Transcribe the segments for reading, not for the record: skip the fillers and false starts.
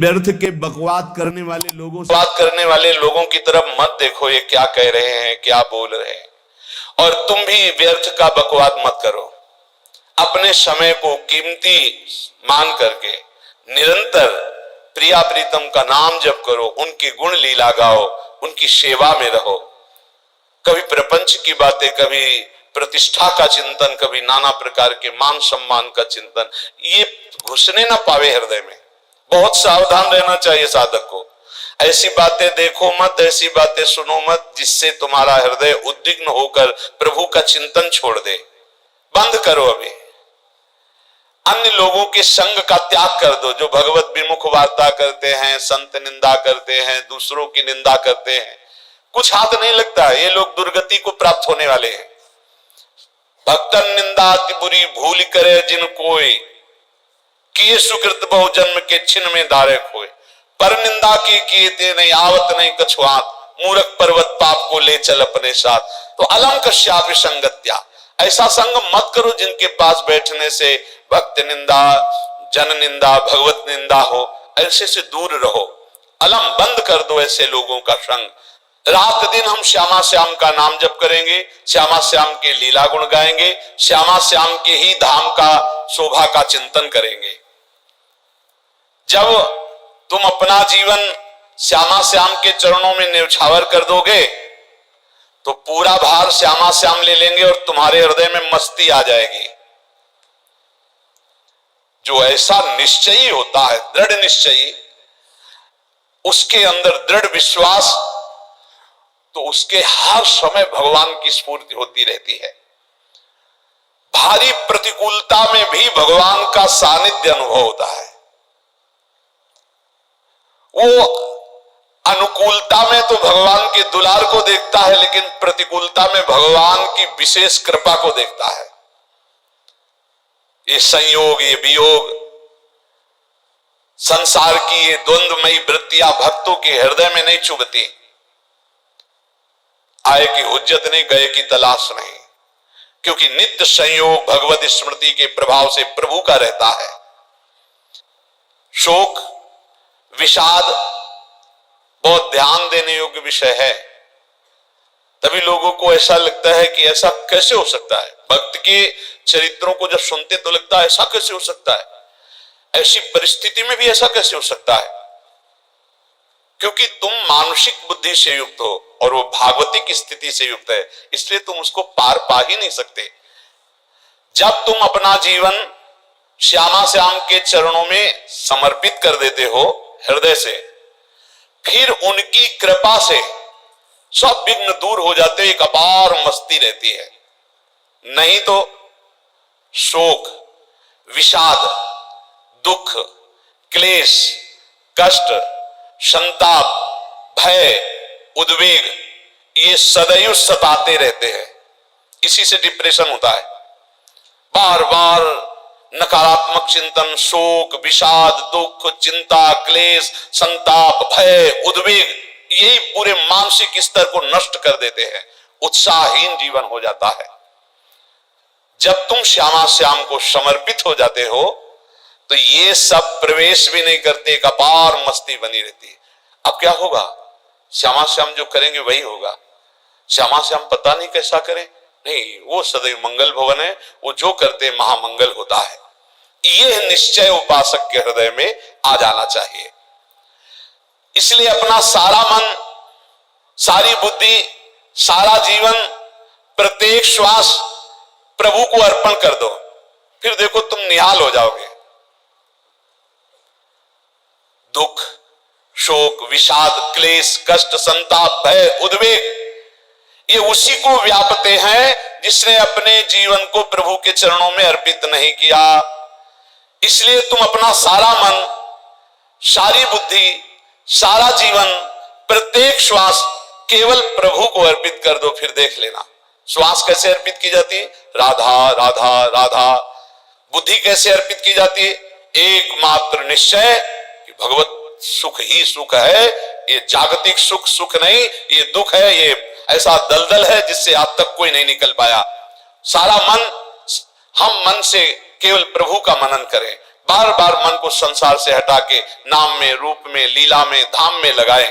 व्यर्थ के बकवाद करने वाले लोगों की तरफ मत देखो, ये क्या कह रहे हैं, क्या बोल रहे हैं। और तुम भी व्यर्थ का बकवाद मत करो। अपने समय को कीमती मान करके निरंतर प्रिया प्रीतम का नाम जप करो, उनकी गुण लीला गाओ, उनकी सेवा में रहो। कभी प्रपंच की बातें, कभी प्रतिष्ठा का चिंतन, कभी नाना प्रकार के मान सम्मान का चिंतन, ये घुसने ना पावे हृदय में। बहुत सावधान रहना चाहिए साधक को। ऐसी बातें देखो मत, ऐसी बातें सुनो मत जिससे तुम्हारा हृदय उद्विग्न होकर प्रभु का चिंतन छोड़ दे। बंद करो। अभी अन्य लोगों के संग का त्याग कर दो, जो भगवत विमुख वार्ता करते हैं, संत निंदा करते हैं, दूसरों की निंदा करते हैं। कुछ हाथ नहीं लगता है, ये लोग दुर्गति को प्राप्त होने वाले हैं। भक्तन निंदा अति बुरी भूल करे जिन कोई, किए सुकृत बहु जन्म के छिन्न में दारक होए। पर निंदा की किए ते नहीं आवत नहीं कछुआत, मूर्ख पर्वत पाप को ले चल अपने साथ। तो अलम कश्यापि संगत्या, ऐसा संग मत करो जिनके पास बैठने से भक्त निंदा, जन निंदा, भगवत निंदा हो। ऐसे से दूर रहो, अलम बंद कर दो ऐसे लोगों का संग। रात दिन हम श्यामा श्याम का नाम जप करेंगे, श्यामा श्याम के लीला गुण गाएंगे, श्यामा श्याम के ही धाम का शोभा का चिंतन करेंगे। जब तुम अपना जीवन श्यामा श्याम के चरणों में न्यौछावर कर दोगे तो पूरा भार श्यामा श्याम ले लेंगे और तुम्हारे हृदय में मस्ती आ जाएगी। जो ऐसा निश्चयी होता है, दृढ़ निश्चयी, उसके अंदर दृढ़ विश्वास, तो उसके हर समय भगवान की स्फूर्ति होती रहती है। भारी प्रतिकूलता में भी भगवान का सानिध्य अनुभव होता है। वो अनुकूलता में तो भगवान के दुलार को देखता है, लेकिन प्रतिकूलता में भगवान की विशेष कृपा को देखता है। ये संयोग, ये वियोग, संसार की ये द्वंद्वमयी वृत्तियां भक्तों के हृदय में नहीं चुभती। आए की हुज्जत नहीं, गए की तलाश नहीं, क्योंकि नित्य संयोग भगवत स्मृति के प्रभाव से प्रभु का रहता है। शोक, विषाद बहुत ध्यान देने योग्य विषय है। तभी लोगों को ऐसा लगता है कि ऐसा कैसे हो सकता है। भक्त के चरित्रों को जब सुनते तो लगता है ऐसा कैसे हो सकता है, ऐसी परिस्थिति में भी ऐसा कैसे हो सकता है। क्योंकि तुम मानसिक बुद्धि से युक्त हो और वो भागवतिक स्थिति से युक्त है, इसलिए तुम उसको पार पा ही नहीं सकते। जब तुम अपना जीवन श्यामा श्याम के चरणों में समर्पित कर देते हो हृदय से, फिर उनकी कृपा से सब विघ्न दूर हो जाते, एक अपार मस्ती रहती है। नहीं तो शोक, विषाद, दुख, क्लेश, कष्ट, संताप, भय, उद्वेग, ये सदैव सताते रहते हैं। इसी से डिप्रेशन होता है। बार बार नकारात्मक चिंतन, शोक, विषाद, दुख, चिंता, क्लेश, संताप, भय, उद्वेग, यही पूरे मानसिक स्तर को नष्ट कर देते हैं। उत्साहहीन जीवन हो जाता है। जब तुम श्यामा श्याम को समर्पित हो जाते हो तो ये सब प्रवेश भी नहीं करते, एक अपार मस्ती बनी रहती है। अब क्या होगा, श्यामा श्याम जो करेंगे वही होगा। श्यामा श्याम पता नहीं कैसा करें, नहीं, वो सदैव मंगल भवन है, वो जो करते महामंगल होता है। यह निश्चय उपासक के हृदय में आ जाना चाहिए। इसलिए अपना सारा मन, सारी बुद्धि, सारा जीवन, प्रत्येक श्वास प्रभु को अर्पण कर दो। फिर देखो तुम निहाल हो जाओगे। दुख, शोक, विषाद, क्लेश, कष्ट, संताप, भय, उद्वेग, ये उसी को व्यापते हैं जिसने अपने जीवन को प्रभु के चरणों में अर्पित नहीं किया। इसलिए तुम अपना सारा मन, सारी बुद्धि, सारा जीवन, प्रत्येक श्वास केवल प्रभु को अर्पित कर दो। फिर देख लेना श्वास कैसे अर्पित की जाती है, राधा राधा राधा। बुद्धि कैसे अर्पित की जाती है, एकमात्र निश्चय कि भगवत सुख ही सुख है। ये जागतिक सुख सुख नहीं, ये दुख है, ये ऐसा दलदल है जिससे आज तक कोई नहीं निकल पाया। सारा मन, हम मन से केवल प्रभु का मनन करें, बार बार मन को संसार से हटा के नाम में, रूप में, लीला में, धाम में लगाए,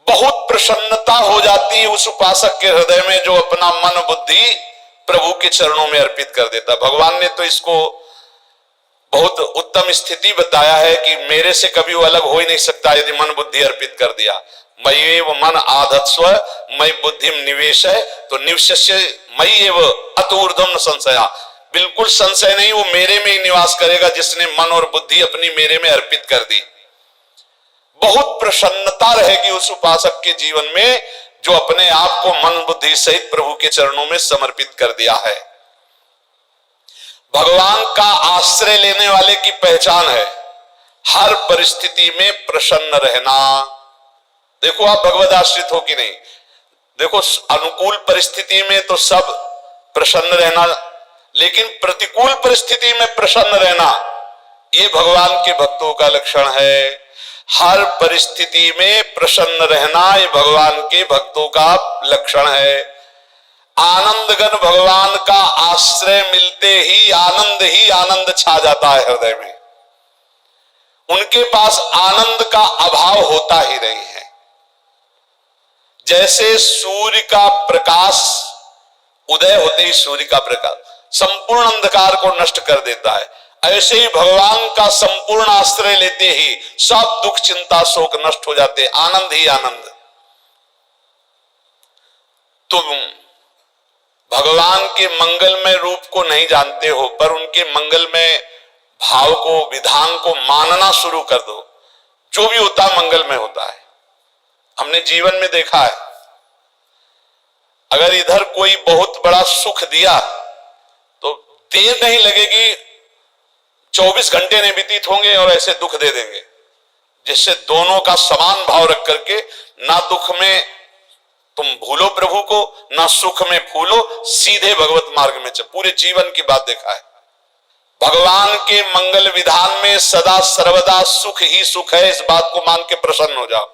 बहुत प्रसन्नता हो जाती है उस उपासक के हृदय में जो अपना मन बुद्धि प्रभु के चरणों में अर्पित कर देता। भगवान ने तो इसको बहुत उत्तम स्थिति बताया है कि मेरे से कभी वो अलग हो ही नहीं सकता यदि मन बुद्धि अर्पित कर दिया। मयि एव मन आधत्स्व मयि बुद्धिम निवेश है तो निवश्य मयि एव अत ऊर्ध्वं न संशया, बिल्कुल संशय नहीं, वो मेरे में ही निवास करेगा जिसने मन और बुद्धि अपनी मेरे में अर्पित कर दी। बहुत प्रसन्नता रहेगी उस उपासक के जीवन में जो अपने आप को मन बुद्धि सहित प्रभु के चरणों में समर्पित कर दिया है। भगवान का आश्रय लेने वाले की पहचान है हर परिस्थिति में प्रसन्न रहना। देखो आप भगवद आश्रित हो कि नहीं, देखो अनुकूल परिस्थिति में तो सब प्रसन्न रहना, लेकिन प्रतिकूल परिस्थिति में प्रसन्न रहना ये भगवान के भक्तों का लक्षण है। हर परिस्थिति में प्रसन्न रहना ये भगवान के भक्तों का लक्षण है। आनंदगन भगवान का आश्रय मिलते ही आनंद छा जाता है हृदय में, उनके पास आनंद का अभाव होता ही नहीं है। जैसे सूर्य का प्रकाश उदय होते ही सूर्य का प्रकाश संपूर्ण अंधकार को नष्ट कर देता है, ऐसे ही भगवान का संपूर्ण आश्रय लेते ही सब दुख चिंता शोक नष्ट हो जाते, आनंद ही आनंद। तुम भगवान के मंगलमय रूप को नहीं जानते हो पर उनके मंगलमय भाव को, विधान को मानना शुरू कर दो, जो भी होता है मंगलमय होता है। हमने जीवन में देखा है, अगर इधर कोई बहुत बड़ा सुख दिया तो देर नहीं लगेगी, 24 घंटे नहीं व्यतीत होंगे और ऐसे दुख दे देंगे, जिससे दोनों का समान भाव रख करके ना दुख में तुम भूलो प्रभु को, ना सुख में भूलो, सीधे भगवत मार्ग में चल। पूरे जीवन की बात देखा है, भगवान के मंगल विधान में सदा सर्वदा सुख ही सुख है, इस बात को मान के प्रसन्न हो जाओ।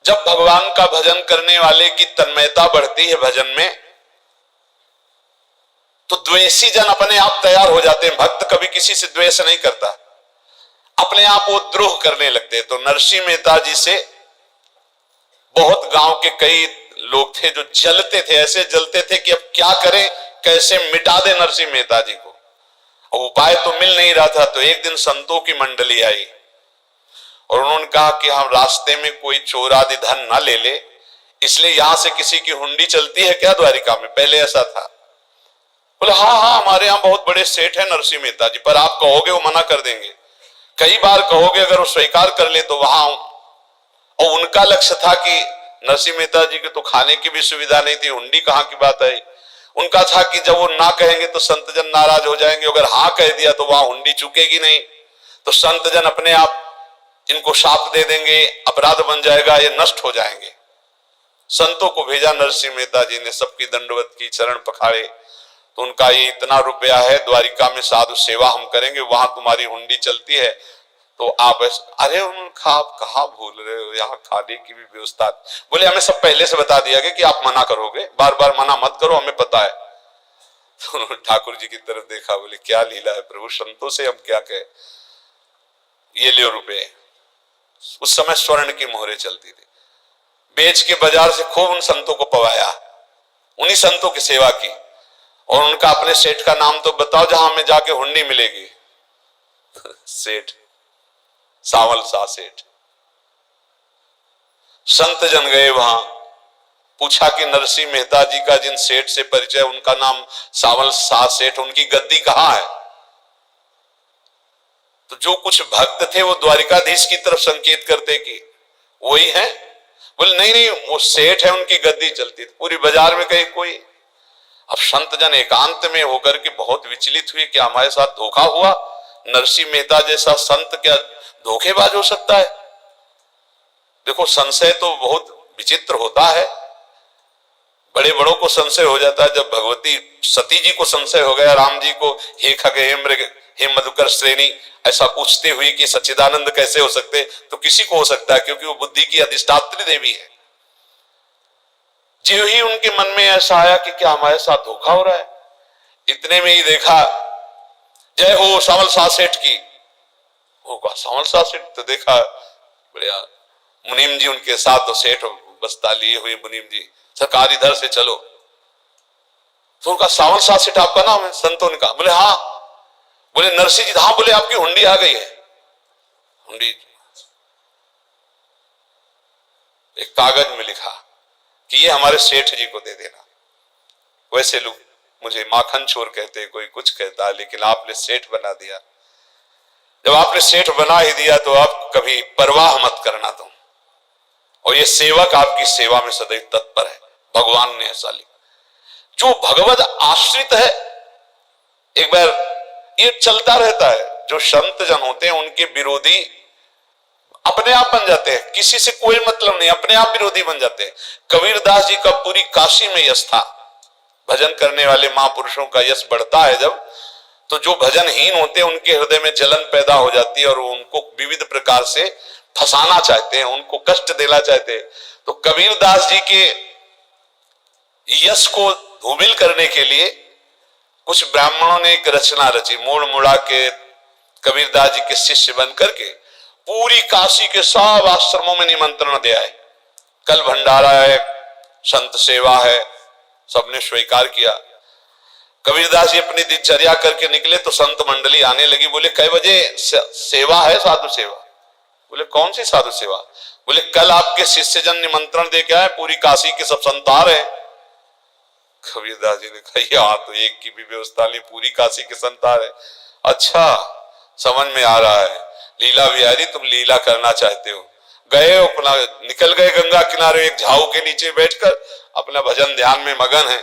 जब भगवान का भजन करने वाले की तन्मयता बढ़ती है भजन में, तो द्वेषी जन अपने आप तैयार हो जाते हैं। भक्त कभी किसी से द्वेष नहीं करता, अपने आप वो द्रोह करने लगते हैं। तो नरसिंह मेहता जी से बहुत गांव के कई लोग थे जो जलते थे, ऐसे जलते थे कि अब क्या करें, कैसे मिटा दे नरसिंह मेहता जी को, और उपाय तो मिल नहीं रहा था। तो एक दिन संतों की मंडली आई और उन्होंने कहा कि हम रास्ते में कोई चोर आदि धन ना ले ले, इसलिए यहां से किसी की हुंडी चलती है क्या द्वारिका में? पहले ऐसा था। बोले हाँ हाँ, हमारे यहाँ बहुत बड़े सेठ है नरसिंह मेहता जी, पर आप कहोगे वो मना कर देंगे, कई बार कहोगे, अगर वो स्वीकार कर ले तो वहां। और उनका लक्ष्य था कि नरसिंह मेहता जी के तो खाने की भी सुविधा नहीं थी, हुंडी कहाँ की बात आई। उनका था कि जब वो ना कहेंगे तो संतजन नाराज हो जाएंगे, अगर हाँ कह दिया तो वहां हुंडी चुकेगी नहीं, तो संतजन अपने आप इनको शाप दे देंगे, अपराध बन जाएगा, ये नष्ट हो जाएंगे। संतों को भेजा नरसिंह मेहता जी ने, सबकी दंडवत की, चरण पखाड़े। तो उनका ये इतना रुपया है, द्वारिका में साधु सेवा हम करेंगे, वहां तुम्हारी हुंडी चलती है तो आप अरे उनका आप कहाँ भूल रहे हो, यहाँ खाने की भी व्यवस्था। बोले हमें सब पहले से बता दिया गया कि आप मना करोगे, बार बार मना मत करो, हमें पता है। तो ठाकुर जी की तरफ देखा, बोले क्या लीला है प्रभु, संतों से हम क्या कहे, ये ले रुपये। उस समय स्वर्ण की मोहरें चलती थी, बेच के बाजार से खूब उन संतों को पवाया, उन्हीं संतों की सेवा की। और उनका अपने सेठ का नाम तो बताओ जहां हमें जाके हुंडी मिलेगी। सेठ सावल शाह सेठ। संत जन गए वहां, पूछा कि नरसिंह मेहता जी का जिन सेठ से परिचय, उनका नाम सावल शाह सेठ, उनकी गद्दी कहां है? तो जो कुछ भक्त थे वो द्वारिकाधीश की तरफ संकेत करते कि वही है। बोले नहीं नहीं, वो सेठ है, उनकी गद्दी चलती थी पूरी बाजार में, कहीं कोई। अब संत जन एकांत में होकर के बहुत विचलित हुए कि हमारे साथ धोखा हुआ, नरसिंह मेहता जैसा संत क्या धोखेबाज हो सकता है? देखो संशय तो बहुत विचित्र होता है, बड़े बड़ों को संशय हो जाता है। जब भगवती सती जी को संशय हो गया, राम जी को, हे खग हे मृग हे मधुकर श्रेणी, ऐसा पूछते हुए कि सच्चिदानंद कैसे हो सकते, तो किसी को हो सकता है, क्योंकि वो बुद्धि की अधिष्ठात्री देवी है। जो ही उनके मन में ऐसा आया कि क्या हमारे साथ धोखा हो रहा है, इतने में ही देखा जय हो सावल शाह सेठ की। वो कहा सावल शाह सेठ, तो देखा बढ़िया मुनीम जी उनके साथ, तो सेठ बस्ता लिए हुए मुनीम जी, सरकार इधर से चलो। तो उनका सावल शाह सेठ आपका नाम है? संतों ने कहा। बोले हाँ। बोले नरसिंह जी? हाँ। बोले आपकी हुंडी आ गई है। हुंडी एक कागज में लिखा कि ये हमारे सेठ जी को दे देना। वैसे लोग मुझे माखन चोर कहते, कोई कुछ कहता, लेकिन आपने सेठ बना दिया। जब आपने सेठ बना ही दिया तो आप कभी परवाह मत करना तुम। और ये सेवक आपकी सेवा में सदैव तत्पर है, भगवान ने ऐसा लिखा। जो भगवत आश्रित है, एक बार ये चलता रहता है, जो संत जन होते हैं उनके विरोधी अपने आप बन जाते हैं, किसी से कोई मतलब नहीं, अपने आप विरोधी बन जाते हैं। कबीरदास जी का पूरी काशी में यश था। भजन करने वाले महापुरुषों का यश बढ़ता है जब, तो जो भजनहीन होते हैं उनके हृदय में जलन पैदा हो जाती है और उनको विविध प्रकार से फंसाना चाहते हैं, उनको कष्ट देना चाहते हैं। तो कबीरदास जी के यश को धूमिल करने के लिए कुछ ब्राह्मणों ने एक रचना रची, मोड़ मुड़ा के कबीरदास जी के शिष्य बन करके पूरी काशी के सब आश्रमों में निमंत्रण दिया है। कल भंडारा है, संत सेवा है, सबने स्वीकार किया। कबीरदास जी अपनी दिनचर्या करके निकले तो संत मंडली आने लगी। बोले कै बजे सेवा है? साधु सेवा। बोले कौन सी साधु सेवा? बोले कल आपके शिष्य जन निमंत्रण दे के आए, पूरी काशी के सब संत आ रहे। कबीरदास जी ने कहा यहाँ तो एक की भी व्यवस्था नहीं, पूरी काशी के संत आ रहे। अच्छा समझ में आ रहा है, लीला बिहारी तुम लीला करना चाहते हो। गए अपना निकल गए गंगा किनारे, एक झाऊ के नीचे बैठकर अपना भजन ध्यान में मगन है।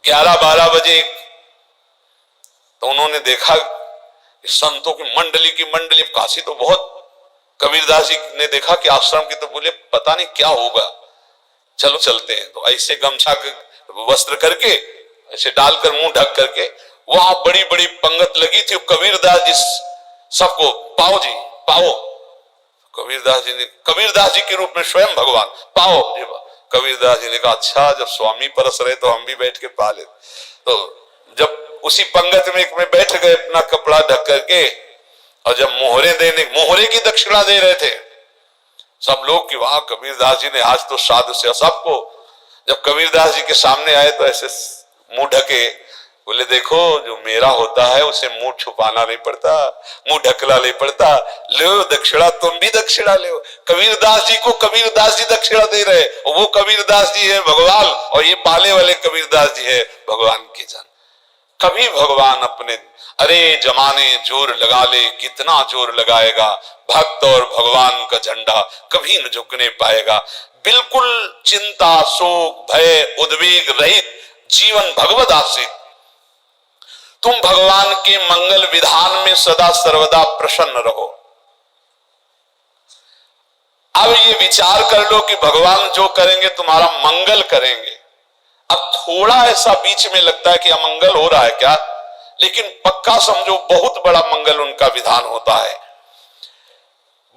11-12 बजे तो उन्होंने देखा संतों की मंडली काशी तो बहुत। कबीरदास जी ने देखा कि आश्रम की, तो बोले पता नहीं क्या होगा, चलो चलते हैं। तो ऐसे गमछा वस्त्र करके ऐसे डालकर मुंह ढक करके, वहां बड़ी बड़ी पंगत लगी थी। कबीरदास जी सबको पाओ जी पाओ। कबीरदास जी के रूप में स्वयं भगवान पाओ जी। कबीरदास जी ने कहा अच्छा जब स्वामी परस रहे तो हम भी बैठ के पा ले। तो जब उसी पंगत में बैठ गए अपना कपड़ा ढक करके, और जब मोहरे की दक्षिणा दे रहे थे सब लोग कि वाह कबीरदास जी ने आज तो साधु से सबको। जब कबीरदास जी के सामने आए तो ऐसे मुंह ढके, बोले देखो जो मेरा होता है उसे मुंह छुपाना नहीं पड़ता, मुंह ढकना नहीं पड़ता। लो दक्षिणा, तुम भी दक्षिणा लो। कबीरदास जी को कबीरदास जी दक्षिणा दे रहे, और वो कबीरदास जी है भगवान, और ये पाले वाले कबीरदास जी है भगवान के जन। कभी भगवान अपने, अरे जमाने जोर लगा ले कितना जोर लगाएगा, भक्त और भगवान का झंडा कभी न झुकने पाएगा। बिल्कुल चिंता शोक भय उद्वेग रहित जीवन भगवत आश्रित, तुम भगवान के मंगल विधान में सदा सर्वदा प्रसन्न रहो। अब ये विचार कर लो कि भगवान जो करेंगे तुम्हारा मंगल करेंगे। अब थोड़ा ऐसा बीच में लगता है कि अमंगल हो रहा है क्या, लेकिन पक्का समझो बहुत बड़ा मंगल उनका विधान होता है,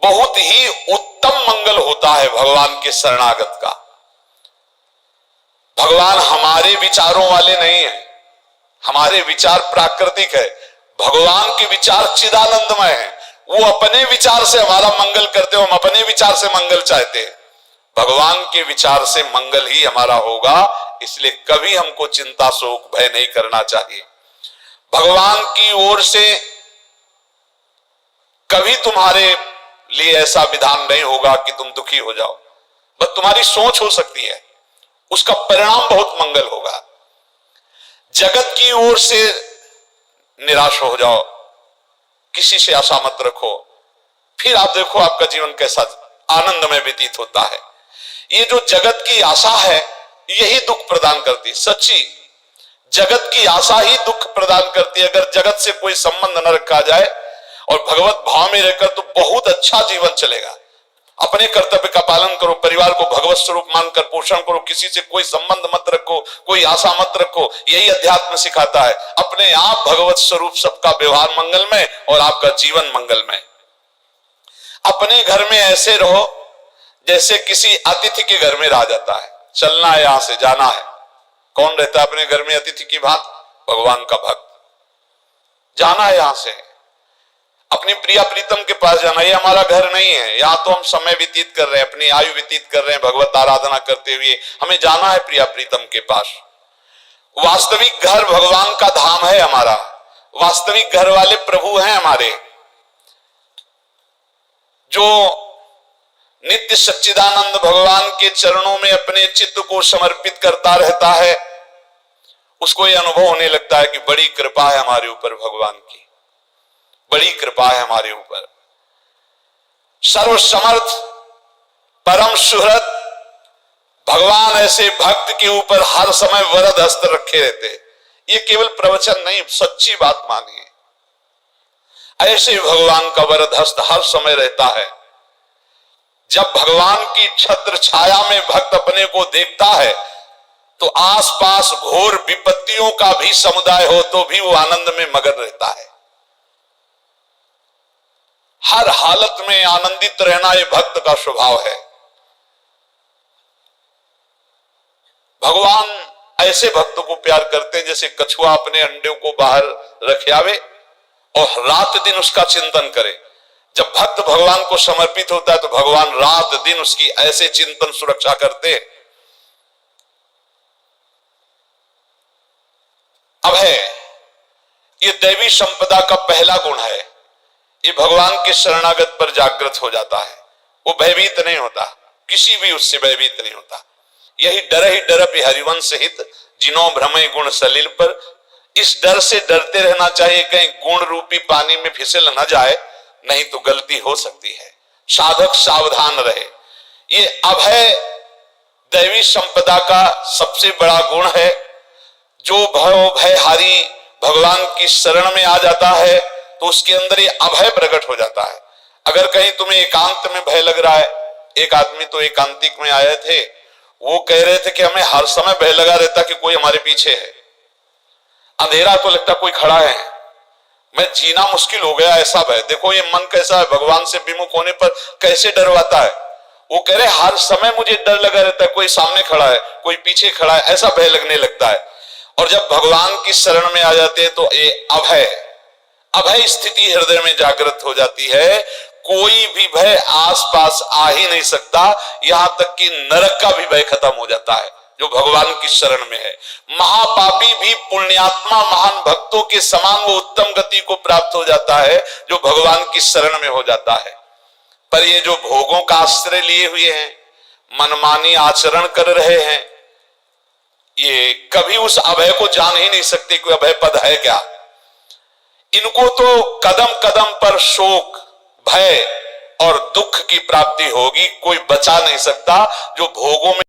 बहुत ही उत्तम मंगल होता है भगवान के शरणागत का। भगवान हमारे विचारों वाले नहीं है, हमारे विचार प्राकृतिक है, भगवान के विचार चिदानंदमय है। वो अपने विचार से हमारा मंगल करते हो, हम अपने विचार से मंगल चाहते हैं। भगवान के विचार से मंगल ही हमारा होगा, इसलिए कभी हमको चिंता शोक भय नहीं करना चाहिए। भगवान की ओर से कभी तुम्हारे लिए ऐसा विधान नहीं होगा कि तुम दुखी हो जाओ, बस तुम्हारी सोच हो सकती है, उसका परिणाम बहुत मंगल होगा। जगत की ओर से निराश हो जाओ, किसी से आशा मत रखो, फिर आप देखो आपका जीवन कैसा आनंदमय व्यतीत होता है। ये जो जगत की आशा है यही दुख प्रदान करती है। सच्ची जगत की आशा ही दुख प्रदान करती है। अगर जगत से कोई संबंध न रखा जाए और भगवत भाव में रहकर तो बहुत अच्छा जीवन चलेगा। अपने कर्तव्य का पालन करो, परिवार को भगवत स्वरूप मानकर पोषण करो, किसी से कोई संबंध मत रखो, कोई आशा मत रखो। यही अध्यात्म सिखाता है। अपने आप भगवत स्वरूप, सबका व्यवहार मंगलमय और आपका जीवन मंगलमय। अपने घर में ऐसे रहो जैसे किसी अतिथि के घर में रहा जाता है। चलना है, यहां से जाना है। कौन रहता है अपने घर में अतिथि की भांति? भगवान का भक्त। जाना है यहां से, अपनी प्रिया प्रीतम के पास जाना। ये हमारा घर नहीं है, यहाँ तो हम समय व्यतीत कर रहे हैं, अपनी आयु व्यतीत कर रहे हैं भगवत आराधना करते हुए। हमें जाना है प्रिया प्रीतम के पास। वास्तविक घर भगवान का धाम है हमारा, वास्तविक घर वाले प्रभु हैं हमारे। जो नित्य सच्चिदानंद भगवान के चरणों में अपने चित्त को समर्पित करता रहता है, उसको यह अनुभव होने लगता है कि बड़ी कृपा है हमारे ऊपर भगवान की, बड़ी कृपा है हमारे ऊपर। सर्वसमर्थ परम सुहृद भगवान ऐसे भक्त के ऊपर हर समय वरद हस्त रखे रहते। ये केवल प्रवचन नहीं, सच्ची बात मानिए। ऐसे भगवान का वरद हस्त हर समय रहता है। जब भगवान की छत्र छाया में भक्त अपने को देखता है तो आसपास घोर विपत्तियों का भी समुदाय हो तो भी वो आनंद में मगन रहता है। हर हालत में आनंदित रहना ये भक्त का स्वभाव है। भगवान ऐसे भक्त को प्यार करते हैं जैसे कछुआ अपने अंडे को बाहर रख आवे और रात दिन उसका चिंतन करे। जब भक्त भगवान को समर्पित होता है तो भगवान रात दिन उसकी ऐसे चिंतन सुरक्षा करते हैं। अब है ये दैवी संपदा का पहला गुण है, ये भगवान के शरणागत पर जागृत हो जाता है। वो भयभीत नहीं होता, किसी भी उससे भयभीत नहीं होता। यही डर ही डर भी हरिवंश हित जिनो भ्रमय गुण सलिल पर। इस डर से डरते रहना चाहिए कहीं गुण रूपी पानी में फिसल न जाए, नहीं तो गलती हो सकती है। साधक सावधान रहे। ये अभय दैवी संपदा का सबसे बड़ा गुण है। जो भयहारी भगवान की शरण में आ जाता है तो उसके अंदर ये अभय प्रकट हो जाता है। अगर कहीं तुम्हें एकांत में भय लग रहा है, एक आदमी तो एकांतिक में आए थे, वो कह रहे थे कि हमें हर समय भय लगा रहता कि कोई हमारे पीछे है, अंधेरा तो लगता कोई खड़ा है, मैं जीना मुश्किल हो गया ऐसा भय। देखो ये मन कैसा है, भगवान से विमुख होने पर कैसे डरवाता है। वो कह रहे हर समय मुझे डर लगा रहता है, कोई सामने खड़ा है, कोई पीछे खड़ा है, ऐसा भय लगने लगता है। और जब भगवान की शरण में आ जाते हैं तो ये अभय स्थिति हृदय में जागृत हो जाती है। कोई भी भय आसपास आ ही नहीं सकता, यहां तक कि नरक का भी भय खत्म हो जाता है जो भगवान की शरण में है। महापापी भी पुण्यात्मा महान भक्तों के समान वो उत्तम गति को प्राप्त हो जाता है जो भगवान की शरण में हो जाता है। पर ये जो भोगों का आश्रय लिए हुए हैं, मनमानी आचरण कर रहे हैं, ये कभी उस अभय को जान ही नहीं सकते कि अभय पद है क्या। इनको तो कदम कदम पर शोक, भय और दुख की प्राप्ति होगी, कोई बचा नहीं सकता। जो भोगों में